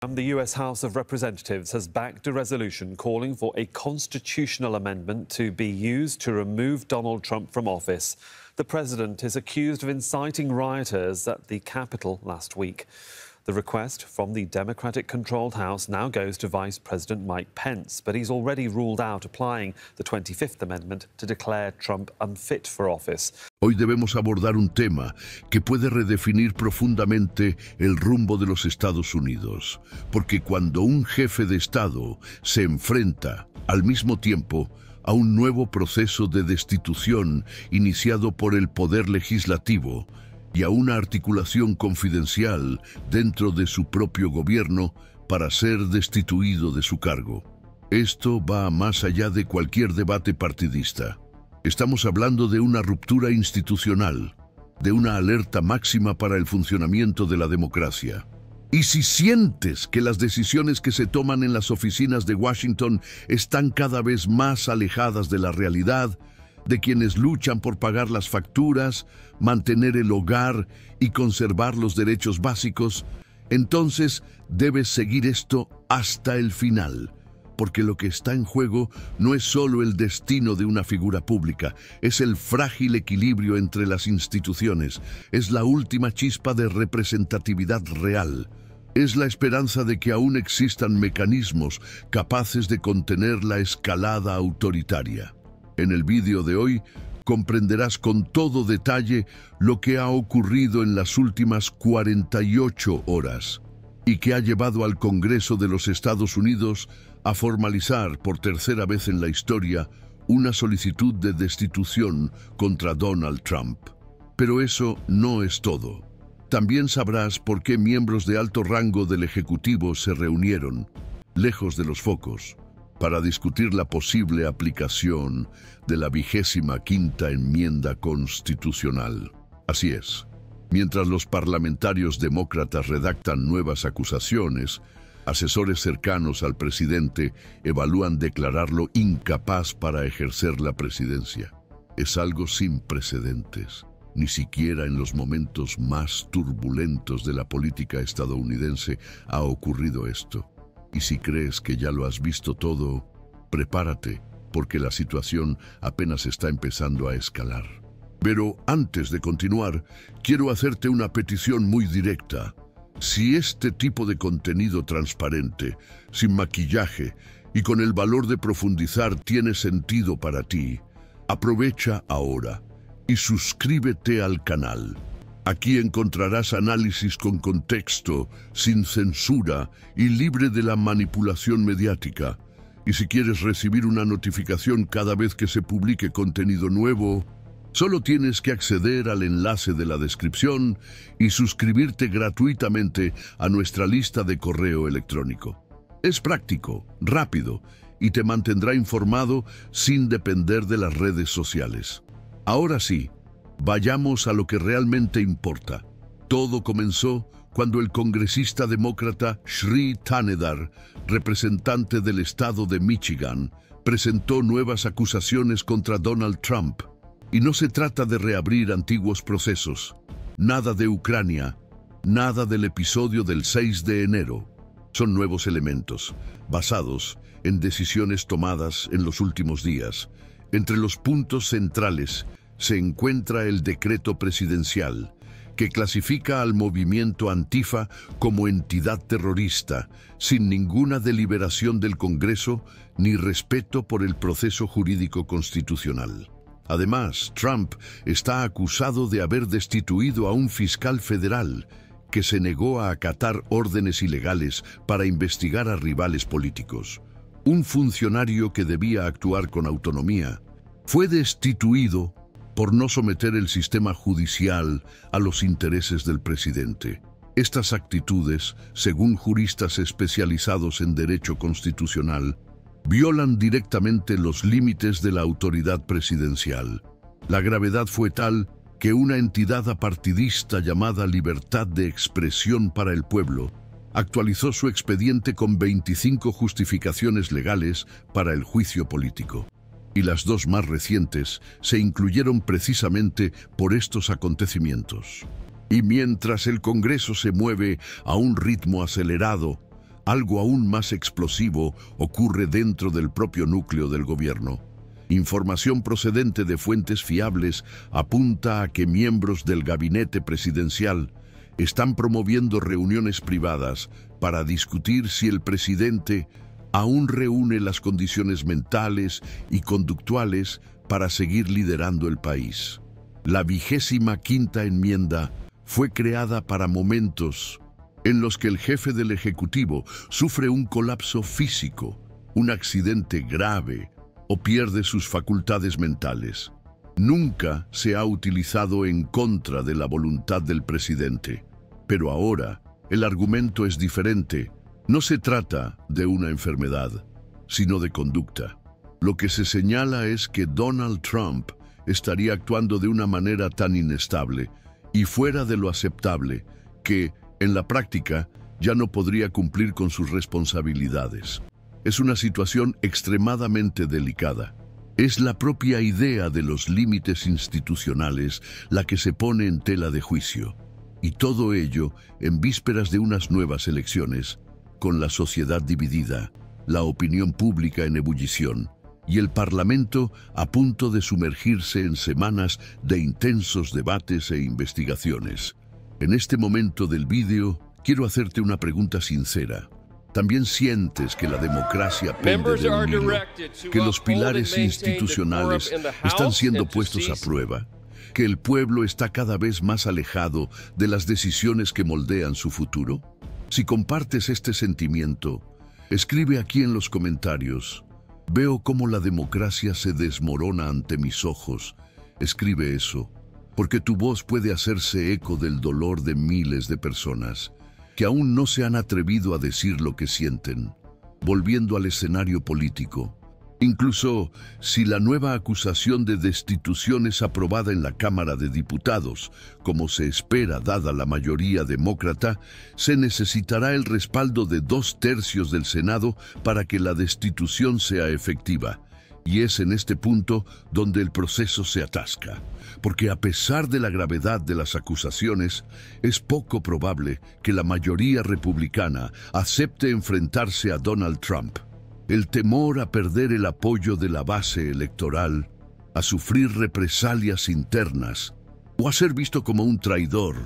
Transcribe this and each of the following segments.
The US House of Representatives has backed a resolution calling for a constitutional amendment to be used to remove Donald Trump from office. The president is accused of inciting rioters at the Capitol last week. The request from the Democratic-controlled House now goes to Vice President Mike Pence, but he's already ruled out applying the 25th Amendment to declare Trump unfit for office. Hoy debemos abordar un tema que puede redefinir profundamente el rumbo de los Estados Unidos, porque cuando un jefe de Estado se enfrenta al mismo tiempo a un nuevo proceso de destitución iniciado por el Poder Legislativo y a una articulación confidencial dentro de su propio gobierno para ser destituido de su cargo. Esto va más allá de cualquier debate partidista. Estamos hablando de una ruptura institucional, de una alerta máxima para el funcionamiento de la democracia. Y si sientes que las decisiones que se toman en las oficinas de Washington están cada vez más alejadas de la realidad, de quienes luchan por pagar las facturas, mantener el hogar y conservar los derechos básicos, entonces debes seguir esto hasta el final, porque lo que está en juego no es solo el destino de una figura pública, es el frágil equilibrio entre las instituciones, es la última chispa de representatividad real. Es la esperanza de que aún existan mecanismos capaces de contener la escalada autoritaria. En el vídeo de hoy comprenderás con todo detalle lo que ha ocurrido en las últimas 48 horas y que ha llevado al Congreso de los Estados Unidos a formalizar por tercera vez en la historia una solicitud de destitución contra Donald Trump. Pero eso no es todo. También sabrás por qué miembros de alto rango del Ejecutivo se reunieron, lejos de los focos, para discutir la posible aplicación de la 25ª enmienda constitucional. Así es, mientras los parlamentarios demócratas redactan nuevas acusaciones, asesores cercanos al presidente evalúan declararlo incapaz para ejercer la presidencia. Es algo sin precedentes. Ni siquiera en los momentos más turbulentos de la política estadounidense ha ocurrido esto. Y si crees que ya lo has visto todo, prepárate, porque la situación apenas está empezando a escalar. Pero antes de continuar, quiero hacerte una petición muy directa. Si este tipo de contenido transparente, sin maquillaje y con el valor de profundizar tiene sentido para ti, aprovecha ahora y suscríbete al canal. Aquí encontrarás análisis con contexto, sin censura y libre de la manipulación mediática. Y si quieres recibir una notificación cada vez que se publique contenido nuevo, solo tienes que acceder al enlace de la descripción y suscribirte gratuitamente a nuestra lista de correo electrónico. Es práctico, rápido y te mantendrá informado sin depender de las redes sociales. Ahora sí, vayamos a lo que realmente importa. Todo comenzó cuando el congresista demócrata Sri Thanedar, representante del estado de Michigan, presentó nuevas acusaciones contra Donald Trump. Y no se trata de reabrir antiguos procesos. Nada de Ucrania, nada del episodio del 6 de enero. Son nuevos elementos, basados en decisiones tomadas en los últimos días. Entre los puntos centrales se encuentra el decreto presidencial, que clasifica al movimiento Antifa como entidad terrorista, sin ninguna deliberación del Congreso ni respeto por el proceso jurídico constitucional. Además, Trump está acusado de haber destituido a un fiscal federal que se negó a acatar órdenes ilegales para investigar a rivales políticos. Un funcionario que debía actuar con autonomía fue destituido por no someter el sistema judicial a los intereses del presidente. Estas actitudes, según juristas especializados en derecho constitucional, violan directamente los límites de la autoridad presidencial. La gravedad fue tal que una entidad apartidista llamada Libertad de Expresión para el Pueblo actualizó su expediente con 25 justificaciones legales para el juicio político. Y las dos más recientes se incluyeron precisamente por estos acontecimientos. Y mientras el Congreso se mueve a un ritmo acelerado, algo aún más explosivo ocurre dentro del propio núcleo del gobierno. Información procedente de fuentes fiables apunta a que miembros del gabinete presidencial están promoviendo reuniones privadas para discutir si el presidente aún reúne las condiciones mentales y conductuales para seguir liderando el país. La 25ª enmienda fue creada para momentos en los que el jefe del Ejecutivo sufre un colapso físico, un accidente grave o pierde sus facultades mentales. Nunca se ha utilizado en contra de la voluntad del presidente. Pero ahora el argumento es diferente. No se trata de una enfermedad, sino de conducta. Lo que se señala es que Donald Trump estaría actuando de una manera tan inestable y fuera de lo aceptable que, en la práctica, ya no podría cumplir con sus responsabilidades. Es una situación extremadamente delicada. Es la propia idea de los límites institucionales la que se pone en tela de juicio. Y todo ello en vísperas de unas nuevas elecciones, con la sociedad dividida, la opinión pública en ebullición y el Parlamento a punto de sumergirse en semanas de intensos debates e investigaciones. En este momento del vídeo, quiero hacerte una pregunta sincera. ¿También sientes que la democracia pende de un hilo, que los pilares institucionales están siendo puestos a prueba, que el pueblo está cada vez más alejado de las decisiones que moldean su futuro? Si compartes este sentimiento, escribe aquí en los comentarios: veo cómo la democracia se desmorona ante mis ojos. Escribe eso, porque tu voz puede hacerse eco del dolor de miles de personas que aún no se han atrevido a decir lo que sienten. Volviendo al escenario político, incluso si la nueva acusación de destitución es aprobada en la Cámara de Diputados, como se espera dada la mayoría demócrata, se necesitará el respaldo de 2/3 del Senado para que la destitución sea efectiva. Y es en este punto donde el proceso se atasca, porque a pesar de la gravedad de las acusaciones, es poco probable que la mayoría republicana acepte enfrentarse a Donald Trump. El temor a perder el apoyo de la base electoral, a sufrir represalias internas o a ser visto como un traidor,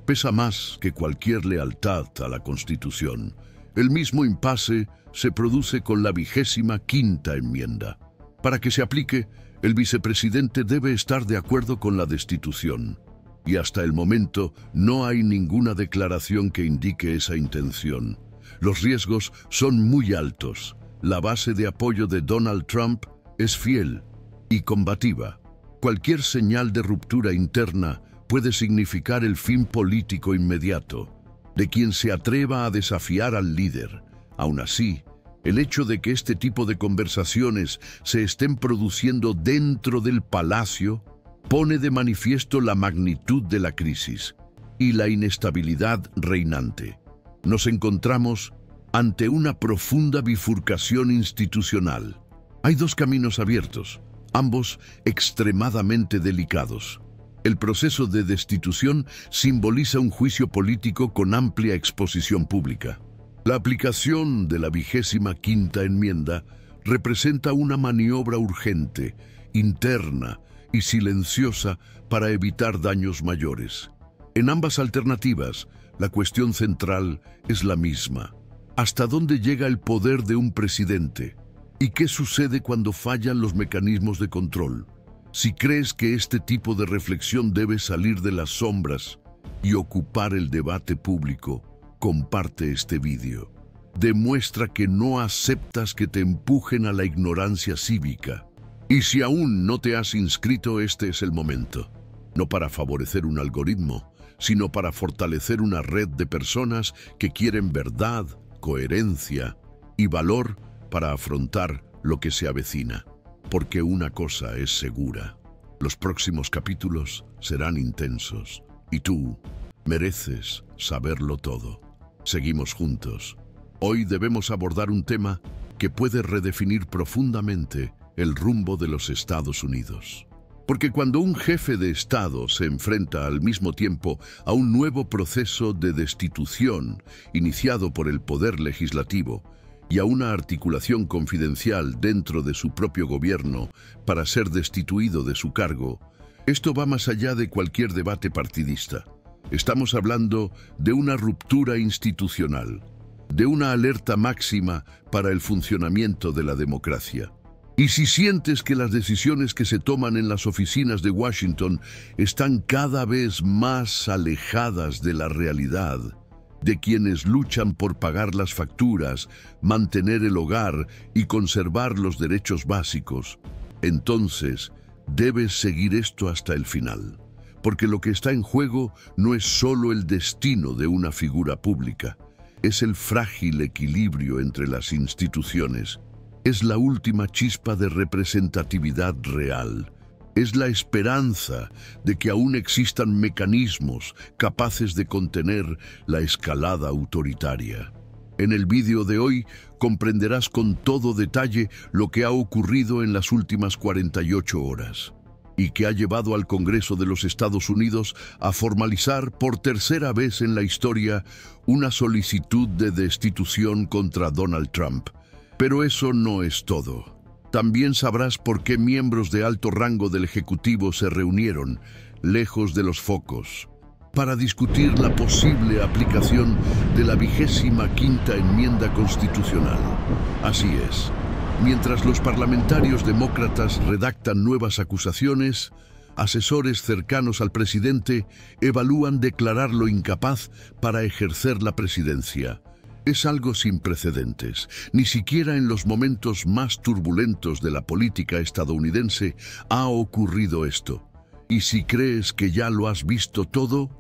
pesa más que cualquier lealtad a la Constitución. El mismo impasse se produce con la 25ª enmienda. Para que se aplique, el vicepresidente debe estar de acuerdo con la destitución. Y hasta el momento no hay ninguna declaración que indique esa intención. Los riesgos son muy altos. La base de apoyo de Donald Trump es fiel y combativa. Cualquier señal de ruptura interna puede significar el fin político inmediato de quien se atreva a desafiar al líder. Aún así, el hecho de que este tipo de conversaciones se estén produciendo dentro del palacio pone de manifiesto la magnitud de la crisis y la inestabilidad reinante. Nos encontramos ante una profunda bifurcación institucional. Hay 2 caminos abiertos, ambos extremadamente delicados. El proceso de destitución simboliza un juicio político con amplia exposición pública. La aplicación de la 25ª enmienda representa una maniobra urgente, interna y silenciosa para evitar daños mayores. En ambas alternativas, la cuestión central es la misma. ¿Hasta dónde llega el poder de un presidente? ¿Y qué sucede cuando fallan los mecanismos de control? Si crees que este tipo de reflexión debe salir de las sombras y ocupar el debate público, comparte este vídeo. Demuestra que no aceptas que te empujen a la ignorancia cívica. Y si aún no te has inscrito, este es el momento. No para favorecer un algoritmo, sino para fortalecer una red de personas que quieren verdad, coherencia y valor para afrontar lo que se avecina. Porque una cosa es segura: los próximos capítulos serán intensos y tú mereces saberlo todo. Seguimos juntos. Hoy debemos abordar un tema que puede redefinir profundamente el rumbo de los Estados Unidos. Porque cuando un jefe de Estado se enfrenta al mismo tiempo a un nuevo proceso de destitución iniciado por el Poder Legislativo y a una articulación confidencial dentro de su propio gobierno para ser destituido de su cargo, esto va más allá de cualquier debate partidista. Estamos hablando de una ruptura institucional, de una alerta máxima para el funcionamiento de la democracia. Y si sientes que las decisiones que se toman en las oficinas de Washington están cada vez más alejadas de la realidad, de quienes luchan por pagar las facturas, mantener el hogar y conservar los derechos básicos, entonces debes seguir esto hasta el final, porque lo que está en juego no es solo el destino de una figura pública, es el frágil equilibrio entre las instituciones. Es la última chispa de representatividad real. Es la esperanza de que aún existan mecanismos capaces de contener la escalada autoritaria. En el vídeo de hoy comprenderás con todo detalle lo que ha ocurrido en las últimas 48 horas y que ha llevado al Congreso de los Estados Unidos a formalizar por tercera vez en la historia una solicitud de destitución contra Donald Trump. Pero eso no es todo. También sabrás por qué miembros de alto rango del Ejecutivo se reunieron, lejos de los focos, para discutir la posible aplicación de la 25ª enmienda constitucional. Así es, mientras los parlamentarios demócratas redactan nuevas acusaciones, asesores cercanos al presidente evalúan declararlo incapaz para ejercer la presidencia. Es algo sin precedentes. Ni siquiera en los momentos más turbulentos de la política estadounidense ha ocurrido esto. Y si crees que ya lo has visto todo,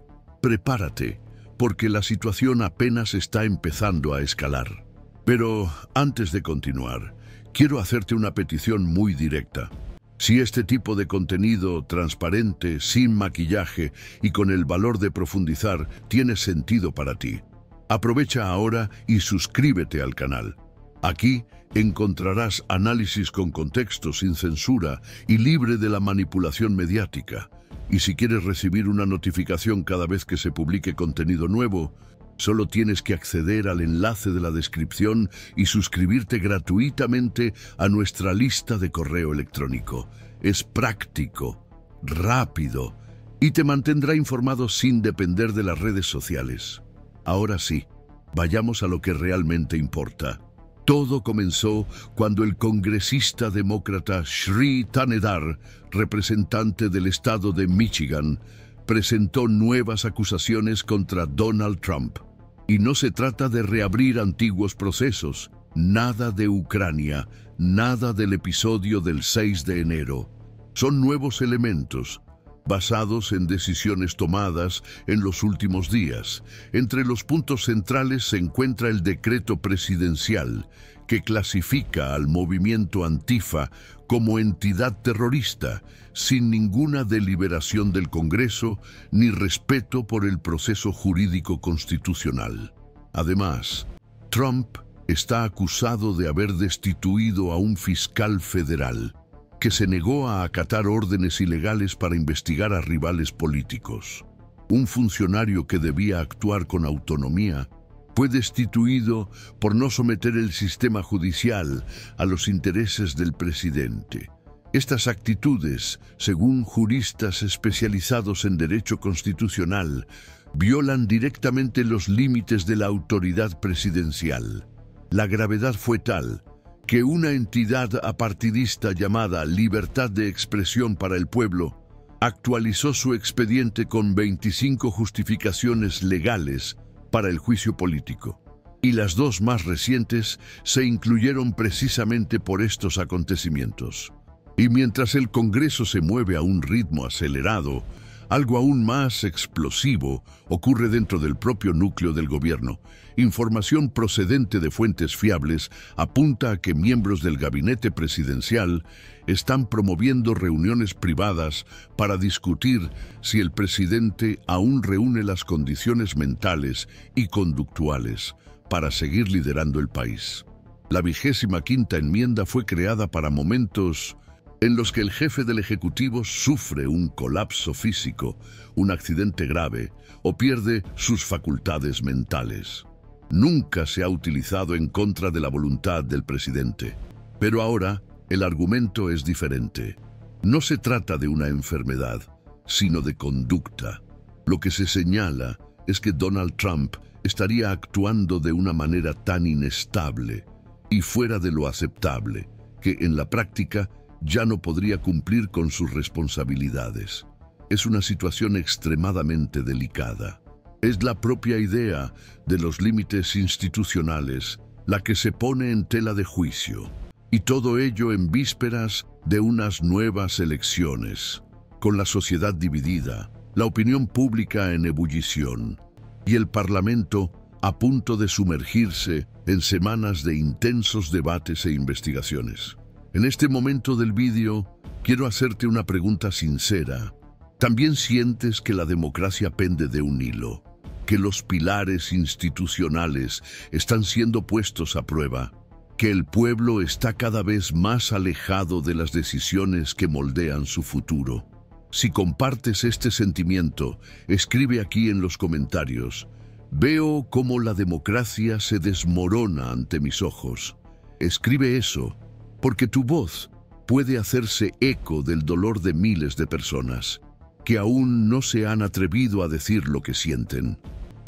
prepárate, porque la situación apenas está empezando a escalar. Pero antes de continuar, quiero hacerte una petición muy directa. Si este tipo de contenido transparente, sin maquillaje y con el valor de profundizar tiene sentido para ti, aprovecha ahora y suscríbete al canal. Aquí encontrarás análisis con contexto, sin censura y libre de la manipulación mediática. Y si quieres recibir una notificación cada vez que se publique contenido nuevo, solo tienes que acceder al enlace de la descripción y suscribirte gratuitamente a nuestra lista de correo electrónico. Es práctico, rápido y te mantendrá informado sin depender de las redes sociales. Ahora sí, vayamos a lo que realmente importa. Todo comenzó cuando el congresista demócrata Sri Thanedar, representante del estado de Michigan, presentó nuevas acusaciones contra Donald Trump. Y no se trata de reabrir antiguos procesos, nada de Ucrania, nada del episodio del 6 de enero. Son nuevos elementos, basados en decisiones tomadas en los últimos días. Entre los puntos centrales se encuentra el decreto presidencial que clasifica al movimiento Antifa como entidad terrorista, sin ninguna deliberación del Congreso ni respeto por el proceso jurídico constitucional. Además, Trump está acusado de haber destituido a un fiscal federal que se negó a acatar órdenes ilegales para investigar a rivales políticos. Un funcionario que debía actuar con autonomía fue destituido por no someter el sistema judicial a los intereses del presidente. Estas actitudes, según juristas especializados en derecho constitucional, violan directamente los límites de la autoridad presidencial. La gravedad fue tal que una entidad apartidista llamada Libertad de Expresión para el Pueblo actualizó su expediente con 25 justificaciones legales para el juicio político. Y las dos más recientes se incluyeron precisamente por estos acontecimientos. Y mientras el Congreso se mueve a un ritmo acelerado, algo aún más explosivo ocurre dentro del propio núcleo del gobierno. Información procedente de fuentes fiables apunta a que miembros del gabinete presidencial están promoviendo reuniones privadas para discutir si el presidente aún reúne las condiciones mentales y conductuales para seguir liderando el país. La 25ª enmienda fue creada para momentos en los que el jefe del Ejecutivo sufre un colapso físico, un accidente grave o pierde sus facultades mentales. Nunca se ha utilizado en contra de la voluntad del presidente. Pero ahora el argumento es diferente. No se trata de una enfermedad, sino de conducta. Lo que se señala es que Donald Trump estaría actuando de una manera tan inestable y fuera de lo aceptable, que en la práctica ya no podría cumplir con sus responsabilidades. Es una situación extremadamente delicada. Es la propia idea de los límites institucionales la que se pone en tela de juicio, y todo ello en vísperas de unas nuevas elecciones, con la sociedad dividida, la opinión pública en ebullición y el Parlamento a punto de sumergirse en semanas de intensos debates e investigaciones. En este momento del vídeo, quiero hacerte una pregunta sincera. ¿También sientes que la democracia pende de un hilo? ¿Que los pilares institucionales están siendo puestos a prueba? ¿Que el pueblo está cada vez más alejado de las decisiones que moldean su futuro? Si compartes este sentimiento, escribe aquí en los comentarios: veo cómo la democracia se desmorona ante mis ojos. Escribe eso, porque tu voz puede hacerse eco del dolor de miles de personas que aún no se han atrevido a decir lo que sienten.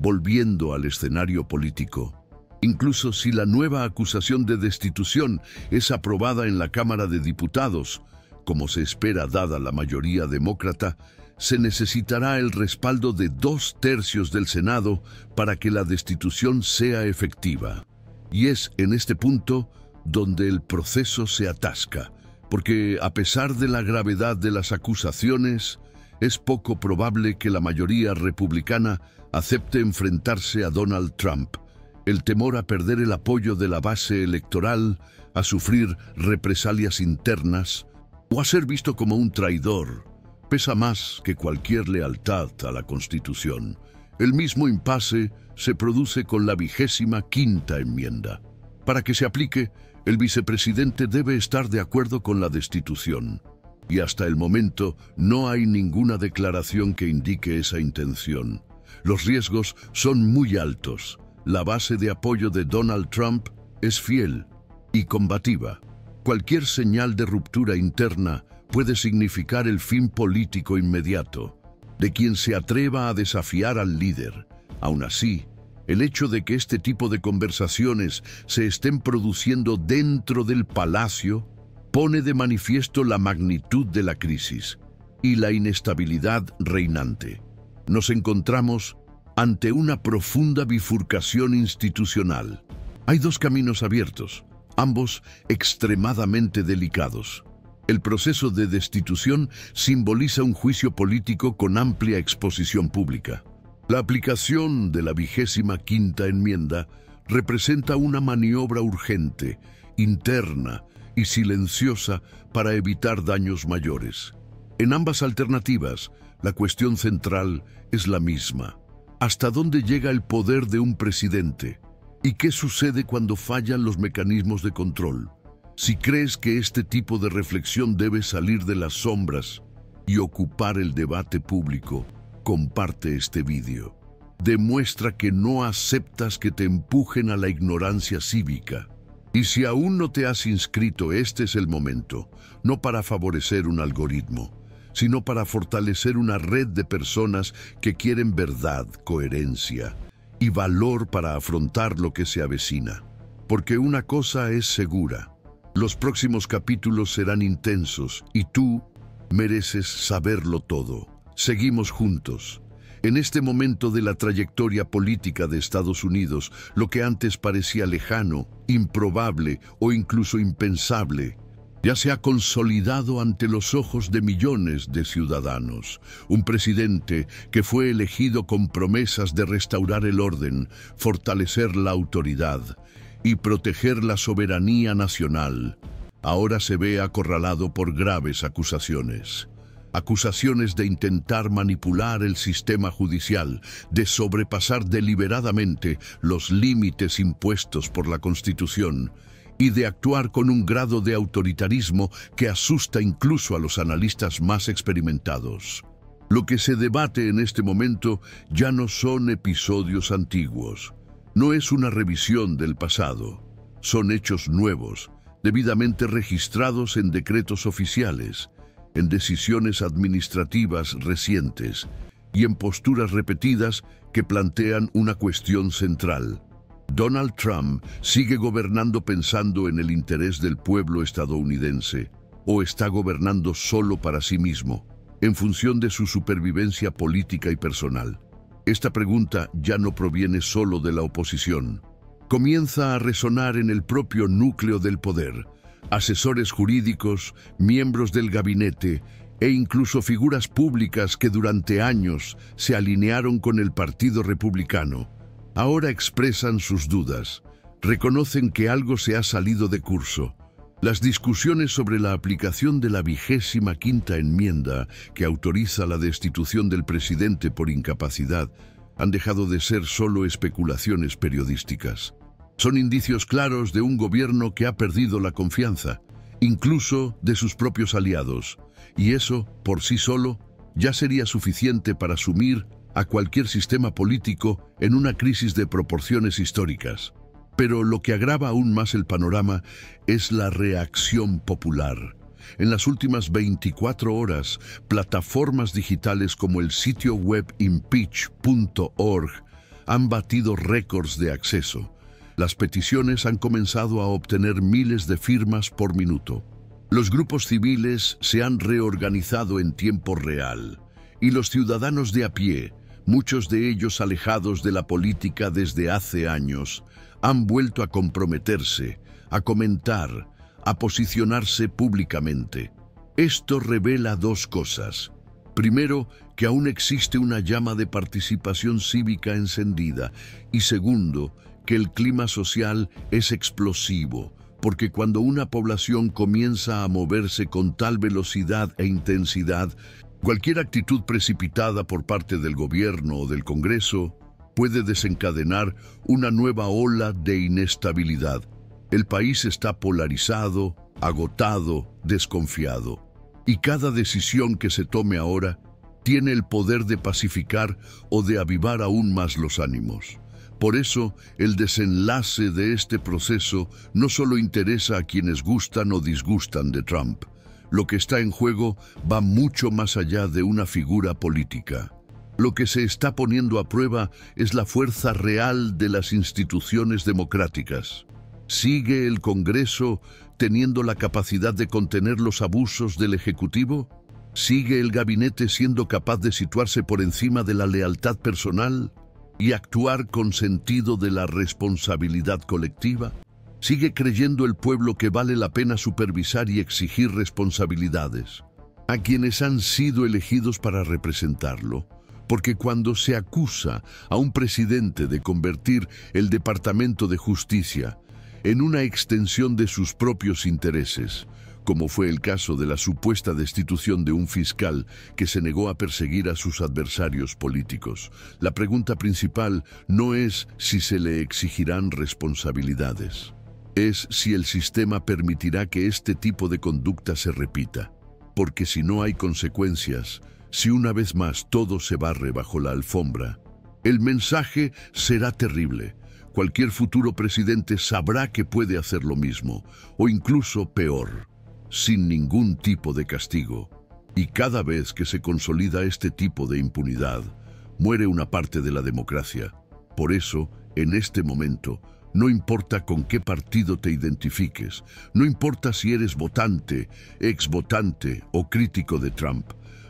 Volviendo al escenario político, incluso si la nueva acusación de destitución es aprobada en la Cámara de Diputados, como se espera dada la mayoría demócrata, se necesitará el respaldo de 2/3 del Senado para que la destitución sea efectiva. Y es en este punto donde el proceso se atasca, porque a pesar de la gravedad de las acusaciones, es poco probable que la mayoría republicana acepte enfrentarse a Donald Trump. El temor a perder el apoyo de la base electoral, a sufrir represalias internas o a ser visto como un traidor, pesa más que cualquier lealtad a la Constitución. El mismo impasse se produce con la 25ª enmienda. Para que se aplique, el vicepresidente debe estar de acuerdo con la destitución. Y hasta el momento no hay ninguna declaración que indique esa intención. Los riesgos son muy altos. La base de apoyo de Donald Trump es fiel y combativa. Cualquier señal de ruptura interna puede significar el fin político inmediato de quien se atreva a desafiar al líder. Aún así, el hecho de que este tipo de conversaciones se estén produciendo dentro del palacio pone de manifiesto la magnitud de la crisis y la inestabilidad reinante. Nos encontramos ante una profunda bifurcación institucional. Hay dos caminos abiertos, ambos extremadamente delicados. El proceso de destitución simboliza un juicio político con amplia exposición pública. La aplicación de la 25ª enmienda representa una maniobra urgente, interna y silenciosa para evitar daños mayores. En ambas alternativas, la cuestión central es la misma. ¿Hasta dónde llega el poder de un presidente? ¿Y qué sucede cuando fallan los mecanismos de control? Si crees que este tipo de reflexión debe salir de las sombras y ocupar el debate público, comparte este vídeo. Demuestra que no aceptas que te empujen a la ignorancia cívica. Y si aún no te has inscrito, este es el momento, no para favorecer un algoritmo, sino para fortalecer una red de personas que quieren verdad, coherencia y valor para afrontar lo que se avecina. Porque una cosa es segura: los próximos capítulos serán intensos y tú mereces saberlo todo. Seguimos juntos. En este momento de la trayectoria política de Estados Unidos, lo que antes parecía lejano, improbable o incluso impensable, ya se ha consolidado ante los ojos de millones de ciudadanos. Un presidente que fue elegido con promesas de restaurar el orden, fortalecer la autoridad y proteger la soberanía nacional, ahora se ve acorralado por graves acusaciones. Acusaciones de intentar manipular el sistema judicial, de sobrepasar deliberadamente los límites impuestos por la Constitución y de actuar con un grado de autoritarismo que asusta incluso a los analistas más experimentados. Lo que se debate en este momento ya no son episodios antiguos, no es una revisión del pasado, son hechos nuevos, debidamente registrados en decretos oficiales, en decisiones administrativas recientes y en posturas repetidas que plantean una cuestión central. Donald Trump sigue gobernando pensando en el interés del pueblo estadounidense o está gobernando solo para sí mismo, en función de su supervivencia política y personal. Esta pregunta ya no proviene solo de la oposición. Comienza a resonar en el propio núcleo del poder. Asesores jurídicos, miembros del gabinete e incluso figuras públicas que durante años se alinearon con el Partido Republicano, ahora expresan sus dudas, reconocen que algo se ha salido de curso. Las discusiones sobre la aplicación de la 25ª enmienda que autoriza la destitución del presidente por incapacidad han dejado de ser solo especulaciones periodísticas. Son indicios claros de un gobierno que ha perdido la confianza, incluso de sus propios aliados, y eso, por sí solo, ya sería suficiente para sumir a cualquier sistema político en una crisis de proporciones históricas. Pero lo que agrava aún más el panorama es la reacción popular. En las últimas 24 horas, plataformas digitales como el sitio web impeach.org han batido récords de acceso. Las peticiones han comenzado a obtener miles de firmas por minuto. Los grupos civiles se han reorganizado en tiempo real y los ciudadanos de a pie, muchos de ellos alejados de la política desde hace años, han vuelto a comprometerse, a comentar, a posicionarse públicamente. Esto revela dos cosas. Primero, que aún existe una llama de participación cívica encendida, y segundo, que el clima social es explosivo, porque cuando una población comienza a moverse con tal velocidad e intensidad, cualquier actitud precipitada por parte del gobierno o del Congreso puede desencadenar una nueva ola de inestabilidad. El país está polarizado, agotado, desconfiado, y cada decisión que se tome ahora tiene el poder de pacificar o de avivar aún más los ánimos. Por eso, el desenlace de este proceso no solo interesa a quienes gustan o disgustan de Trump. Lo que está en juego va mucho más allá de una figura política. Lo que se está poniendo a prueba es la fuerza real de las instituciones democráticas. ¿Sigue el Congreso teniendo la capacidad de contener los abusos del Ejecutivo? ¿Sigue el gabinete siendo capaz de situarse por encima de la lealtad personal y actuar con sentido de la responsabilidad colectiva? ¿Sigue creyendo el pueblo que vale la pena supervisar y exigir responsabilidades a quienes han sido elegidos para representarlo? Porque cuando se acusa a un presidente de convertir el Departamento de Justicia en una extensión de sus propios intereses, como fue el caso de la supuesta destitución de un fiscal que se negó a perseguir a sus adversarios políticos, la pregunta principal no es si se le exigirán responsabilidades, es si el sistema permitirá que este tipo de conducta se repita. Porque si no hay consecuencias, si una vez más todo se barre bajo la alfombra, el mensaje será terrible. Cualquier futuro presidente sabrá que puede hacer lo mismo, o incluso peor, sin ningún tipo de castigo. Y cada vez que se consolida este tipo de impunidad, muere una parte de la democracia. Por eso, en este momento, no importa con qué partido te identifiques, no importa si eres votante, exvotante o crítico de Trump,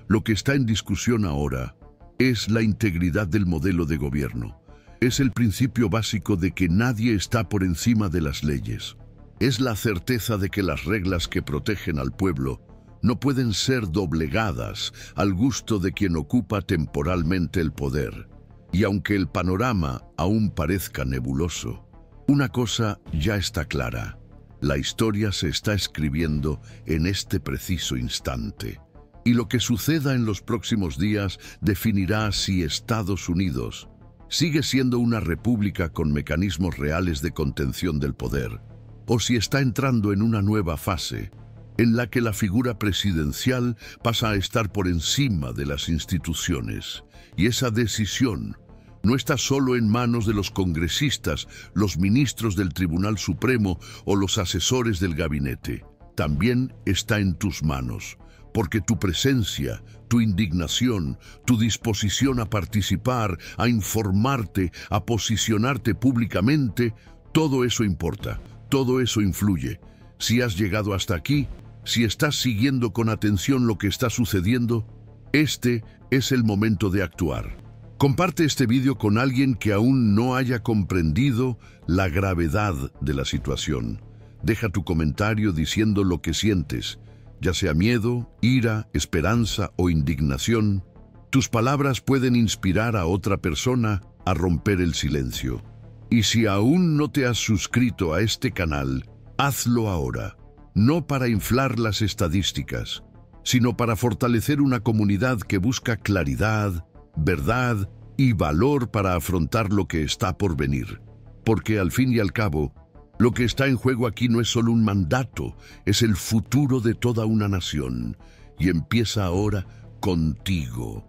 lo que está en discusión ahora es la integridad del modelo de gobierno. Es el principio básico de que nadie está por encima de las leyes. Es la certeza de que las reglas que protegen al pueblo no pueden ser doblegadas al gusto de quien ocupa temporalmente el poder. Y aunque el panorama aún parezca nebuloso, una cosa ya está clara: la historia se está escribiendo en este preciso instante. Y lo que suceda en los próximos días definirá si Estados Unidos sigue siendo una república con mecanismos reales de contención del poder, o si está entrando en una nueva fase, en la que la figura presidencial pasa a estar por encima de las instituciones. Y esa decisión no está solo en manos de los congresistas, los ministros del Tribunal Supremo o los asesores del gabinete. También está en tus manos, porque tu presencia, tu indignación, tu disposición a participar, a informarte, a posicionarte públicamente, todo eso importa, todo eso influye. Si has llegado hasta aquí, si estás siguiendo con atención lo que está sucediendo, este es el momento de actuar. Comparte este vídeo con alguien que aún no haya comprendido la gravedad de la situación. Deja tu comentario diciendo lo que sientes, ya sea miedo, ira, esperanza o indignación. Tus palabras pueden inspirar a otra persona a romper el silencio. Y si aún no te has suscrito a este canal, hazlo ahora, no para inflar las estadísticas, sino para fortalecer una comunidad que busca claridad, verdad y valor para afrontar lo que está por venir. Porque al fin y al cabo, lo que está en juego aquí no es solo un mandato, es el futuro de toda una nación. Y empieza ahora contigo.